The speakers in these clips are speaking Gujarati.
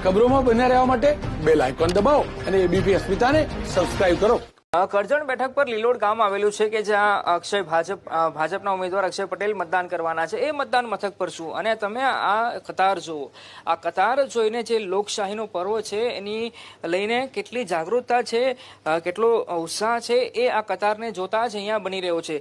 ખબરોમાં બન્યા રહેવા માટે બેલ આઇકોન દબાવો અને એબીપી અસ્મિતાને સબસ્ક્રાઇબ કરો. કરજણ બેઠક પર લીલોડ ગામ આવેલું છે કે જ્યાં ભાજપના ઉમેદવાર અક્ષય પટેલ મતદાન કરવાના છે. એ મતદાન મથક પર છું અને તમે આ કતાર જુઓ. આ કતાર જોઈને જે લોકશાહીનો પર્વ છે એની લઈને કેટલી જાગૃતતા છે, કેટલો ઉત્સાહ છે, એ આ કતારને જોતા જ અહીંયા બની રહ્યો છે.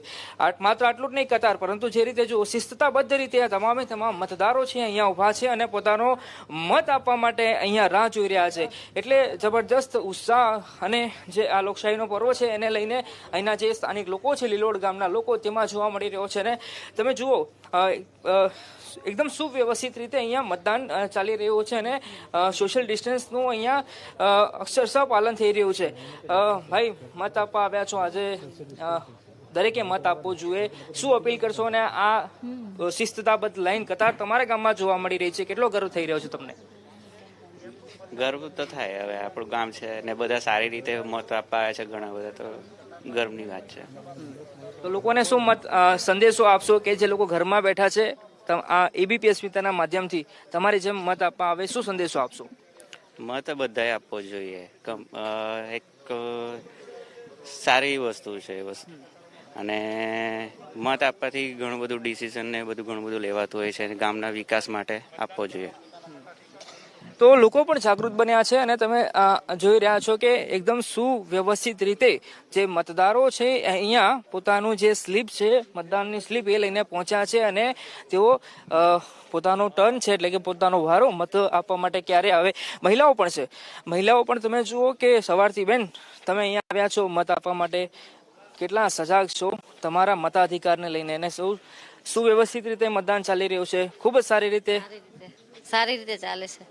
માત્ર આટલું જ નહીં કતાર, પરંતુ જે રીતે જો શિસ્તતાબદ્ધ રીતે આ તમામે તમામ મતદારો છે અહીંયા ઊભા છે અને પોતાનો મત આપવા માટે અહીંયા રાહ જોઈ રહ્યા છે. એટલે જબરજસ્ત ઉત્સાહ અને જે આ લોકશાહીનો પર્વ છે એને લઈને અહીંના જે સ્થાનિક લોકો છે, લીલોડ ગામના લોકો, તેમાં જોવા મળી રહ્યો છે. ને તમે જુઓ એકદમ સુવ્યવસ્થિત રીતે અહીંયા મતદાન ચાલી રહ્યું છે અને સોશિયલ ડિસ્ટન્સનું અહીંયા અક્ષરશઃ પાલન થઈ રહ્યું છે. ભાઈ, મત આપવા આવ્યા છો આજે, દરેકે મત આપવું જોઈએ. શું અપીલ કરશો? અને આ શિસ્તતાબદ્ધ લાઈન કતાર તમારા ગામમાં જોવા મળી રહી છે, કેટલો ગર્વ થઈ રહ્યો છે તમને? ગર્વ તો થાય. હવે આપણું ગામ છે ને બધા સારી રીતે મત આપવા આવ્યા છે, ઘણા બધા, તો ગર્વની વાત છે. તો લોકોને શું સંદેશો આપશો કે જે લોકો ઘરમાં બેઠા છે, આ એબીપી અસ્મિતાના માધ્યમથી તમારે જેમ મત આપવા આવે, શું સંદેશો આપશો? મત બધાએ આપવો જોઈએ. એક સારી વસ્તુ છે એ વસ્તુ, અને મત આપવાથી ઘણું બધું ડિસિઝન ને બધું ઘણું બધું લેવાતું હોય છે. ગામના વિકાસ માટે આપવો જોઈએ. તો લોકો પણ જાગૃત બન્યા છે અને તમે જોઈ રહ્યા છો કે એકદમ સુવ્યવસ્થિત રીતે જે મતદારો છે અહીંયા પોતાનું જે સ્લીપ છે, મતદાનની સ્લીપ, એ લઈને પહોંચ્યા છે અને તેઓ પોતાનો ટર્ન છે, એટલે કે પોતાનો વારો મત આપવા માટે ક્યારે આવે. મહિલાઓ પણ છે. મહિલાઓ પણ તમે જુઓ કે સવારથી, બેન, તમે અહીંયા આવ્યા છો મત આપવા માટે, કેટલા સજાગ છો તમારા મતાધિકારને લઈને, અને સુવ્યવસ્થિત રીતે મતદાન ચાલી રહ્યું છે? ખૂબ જ સારી રીતે ચાલે છે.